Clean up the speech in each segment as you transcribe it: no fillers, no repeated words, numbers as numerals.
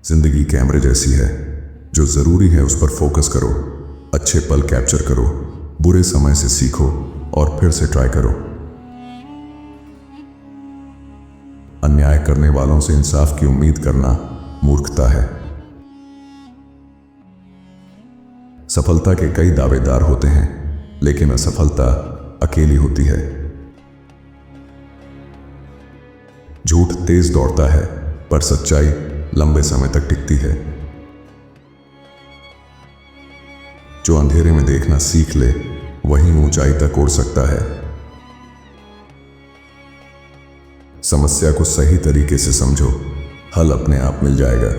जिंदगी कैमरे जैसी है, जो जरूरी है उस पर फोकस करो, अच्छे पल कैप्चर करो, बुरे समय से सीखो और फिर से ट्राई करो। अन्याय करने वालों से इंसाफ की उम्मीद करना मूर्खता है। सफलता के कई दावेदार होते हैं, लेकिन असफलता अकेली होती है। झूठ तेज दौड़ता है, पर सच्चाई लंबे समय तक टिकती है। जो अंधेरे में देखना सीख ले, वही ऊंचाई तक उड़ सकता है। समस्या को सही तरीके से समझो, हल अपने आप मिल जाएगा।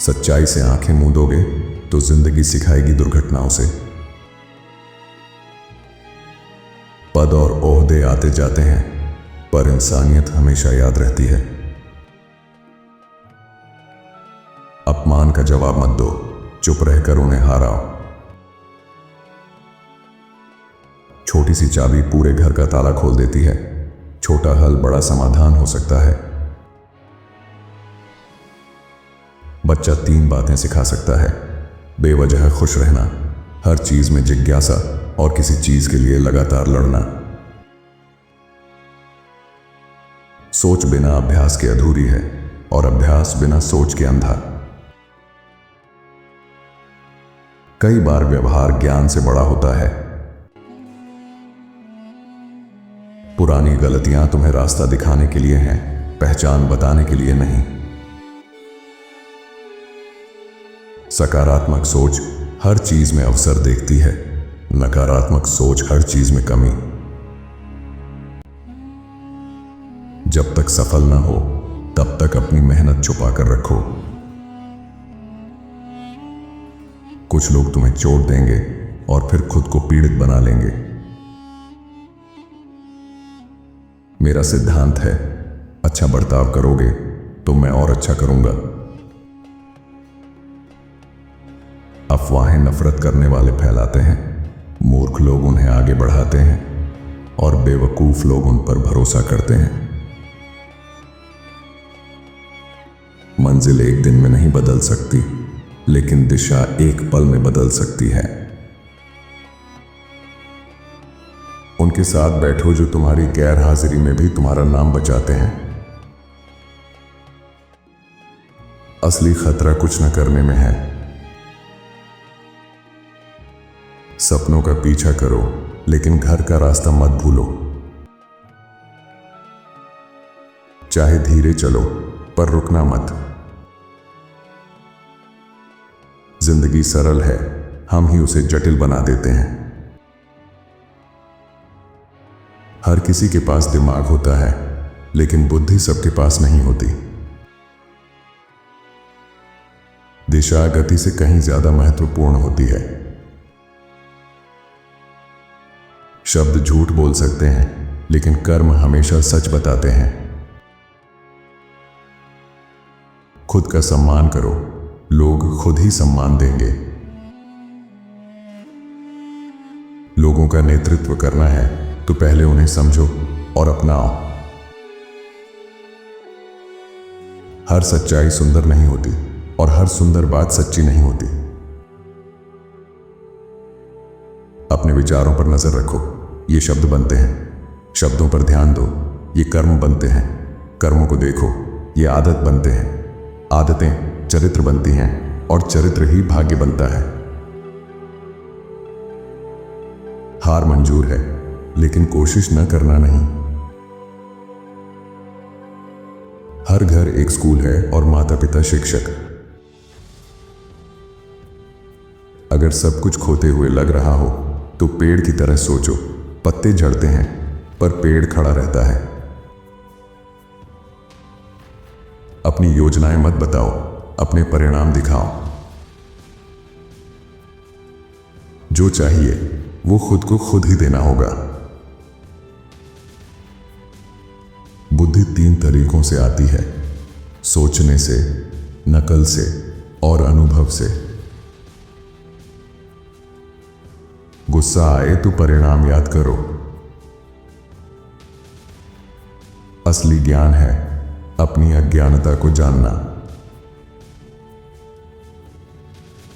सच्चाई से आंखें मूंदोगे तो जिंदगी सिखाएगी दुर्घटनाओं से। पद और ओहदे आते जाते हैं, पर इंसानियत हमेशा याद रहती है। अपमान का जवाब मत दो, चुप रहकर उन्हें हराओ। छोटी सी चाबी पूरे घर का ताला खोल देती है। छोटा हल बड़ा समाधान हो सकता है। बच्चा 3 बातें सिखा सकता है: बेवजह खुश रहना, हर चीज में जिज्ञासा और किसी चीज के लिए लगातार लड़ना। सोच बिना अभ्यास के अधूरी है और अभ्यास बिना सोच के अंधा। कई बार व्यवहार ज्ञान से बड़ा होता है। पुरानी गलतियां तुम्हें रास्ता दिखाने के लिए हैं, पहचान बताने के लिए नहीं। सकारात्मक सोच हर चीज में अवसर देखती है, नकारात्मक सोच हर चीज में कमी। जब तक सफल ना हो, तब तक अपनी मेहनत छुपा कर रखो। कुछ लोग तुम्हें चोट देंगे और फिर खुद को पीड़ित बना लेंगे। मेरा सिद्धांत है, अच्छा बर्ताव करोगे तो मैं और अच्छा करूंगा। अफवाहें नफरत करने वाले फैलाते हैं, मूर्ख लोग उन्हें आगे बढ़ाते हैं और बेवकूफ लोग उन पर भरोसा करते हैं। मंजिल एक दिन में नहीं बदल सकती, लेकिन दिशा एक पल में बदल सकती है। उनके साथ बैठो जो तुम्हारी गैर हाजिरी में भी तुम्हारा नाम बचाते हैं। असली खतरा कुछ न करने में है। सपनों का पीछा करो, लेकिन घर का रास्ता मत भूलो। चाहे धीरे चलो, पर रुकना मत। जिंदगी सरल है, हम ही उसे जटिल बना देते हैं। हर किसी के पास दिमाग होता है, लेकिन बुद्धि सबके पास नहीं होती। दिशा गति से कहीं ज्यादा महत्वपूर्ण होती है। शब्द झूठ बोल सकते हैं, लेकिन कर्म हमेशा सच बताते हैं। खुद का सम्मान करो, लोग खुद ही सम्मान देंगे। लोगों का नेतृत्व करना है तो पहले उन्हें समझो और अपनाओ। हर सच्चाई सुंदर नहीं होती और हर सुंदर बात सच्ची नहीं होती। अपने विचारों पर नजर रखो, ये शब्द बनते हैं। शब्दों पर ध्यान दो, ये कर्म बनते हैं। कर्मों को देखो, ये आदत बनते हैं। आदतें चरित्र बनती हैं और चरित्र ही भाग्य बनता है। हार मंजूर है, लेकिन कोशिश न करना नहीं। हर घर एक स्कूल है और माता पिता शिक्षक। अगर सब कुछ खोते हुए लग रहा हो तो पेड़ की तरह सोचो। पत्ते झड़ते हैं, पर पेड़ खड़ा रहता है। अपनी योजनाएं मत बताओ, अपने परिणाम दिखाओ। जो चाहिए वो खुद को खुद ही देना होगा। बुद्धि 3 तरीकों से आती है: सोचने से, नकल से और अनुभव से। गुस्सा आए तो परिणाम याद करो। असली ज्ञान है अपनी अज्ञानता को जानना।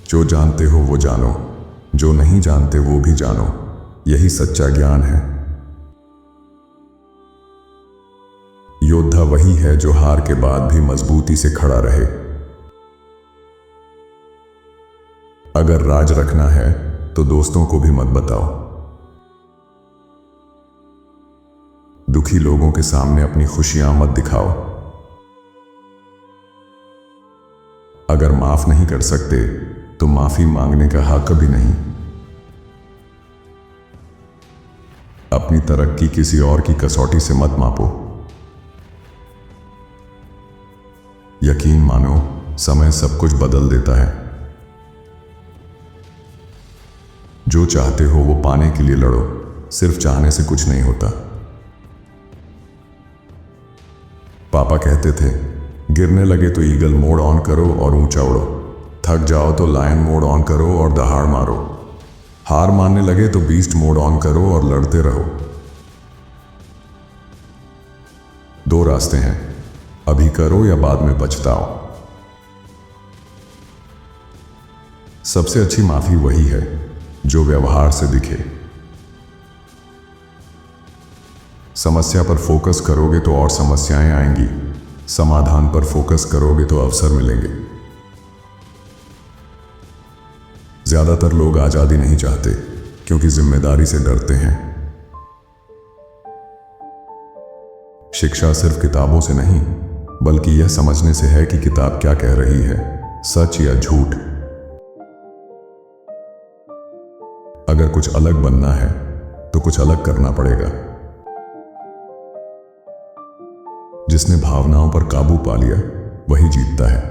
जो जानते हो वो जानो, जो नहीं जानते वो भी जानो, यही सच्चा ज्ञान है। योद्धा वही है जो हार के बाद भी मजबूती से खड़ा रहे। अगर राज रखना है तो दोस्तों को भी मत बताओ। दुखी लोगों के सामने अपनी खुशियां मत दिखाओ। अगर माफ नहीं कर सकते तो माफी मांगने का हक भी नहीं। अपनी तरक्की किसी और की कसौटी से मत मापो। यकीन मानो, समय सब कुछ बदल देता है। जो चाहते हो वो पाने के लिए लड़ो, सिर्फ चाहने से कुछ नहीं होता। पापा कहते थे, गिरने लगे तो ईगल मोड ऑन करो और ऊंचा उड़ो, थक जाओ तो लायन मोड ऑन करो और दहाड़ मारो, हार मानने लगे तो बीस्ट मोड ऑन करो और लड़ते रहो। दो रास्ते हैं, अभी करो या बाद में पछताओ। सबसे अच्छी माफी वही है जो व्यवहार से दिखे। समस्या पर फोकस करोगे तो और समस्याएं आएंगी, समाधान पर फोकस करोगे तो अवसर मिलेंगे। ज्यादातर लोग आजादी नहीं चाहते क्योंकि जिम्मेदारी से डरते हैं। शिक्षा सिर्फ किताबों से नहीं, बल्कि यह समझने से है कि किताब क्या कह रही है, सच या झूठ। अगर कुछ अलग बनना है तो कुछ अलग करना पड़ेगा। जिसने भावनाओं पर काबू पा लिया वही जीतता है।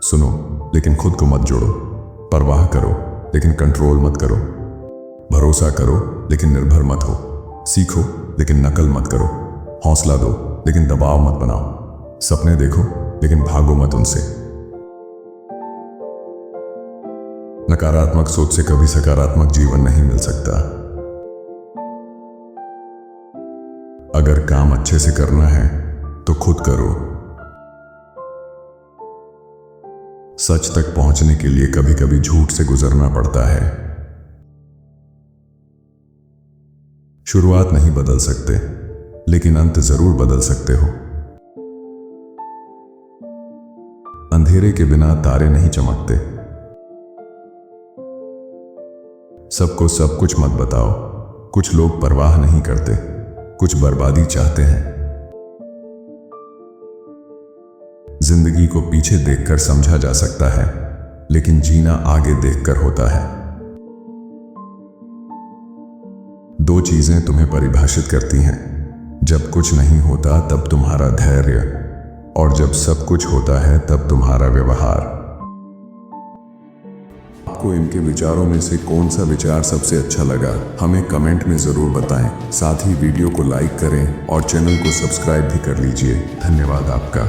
सुनो लेकिन खुद को मत जोड़ो, परवाह करो लेकिन कंट्रोल मत करो, भरोसा करो लेकिन निर्भर मत हो, सीखो लेकिन नकल मत करो, हौसला दो लेकिन दबाव मत बनाओ, सपने देखो लेकिन भागो मत उनसे। नकारात्मक सोच से कभी सकारात्मक जीवन नहीं मिल सकता। अगर काम अच्छे से करना है तो खुद करो। सच तक पहुंचने के लिए कभी कभी झूठ से गुजरना पड़ता है। शुरुआत नहीं बदल सकते, लेकिन अंत जरूर बदल सकते हो। अंधेरे के बिना तारे नहीं चमकते। सबको सब कुछ मत बताओ। कुछ लोग परवाह नहीं करते, कुछ बर्बादी चाहते हैं। जिंदगी को पीछे देखकर समझा जा सकता है, लेकिन जीना आगे देखकर होता है। दो चीजें तुम्हें परिभाषित करती हैं, जब कुछ नहीं होता तब तुम्हारा धैर्य, और जब सब कुछ होता है तब तुम्हारा व्यवहार। आपको इनके विचारों में से कौन सा विचार सबसे अच्छा लगा, हमें कमेंट में जरूर बताएं। साथ ही वीडियो को लाइक करें और चैनल को सब्सक्राइब भी कर लीजिए। धन्यवाद आपका।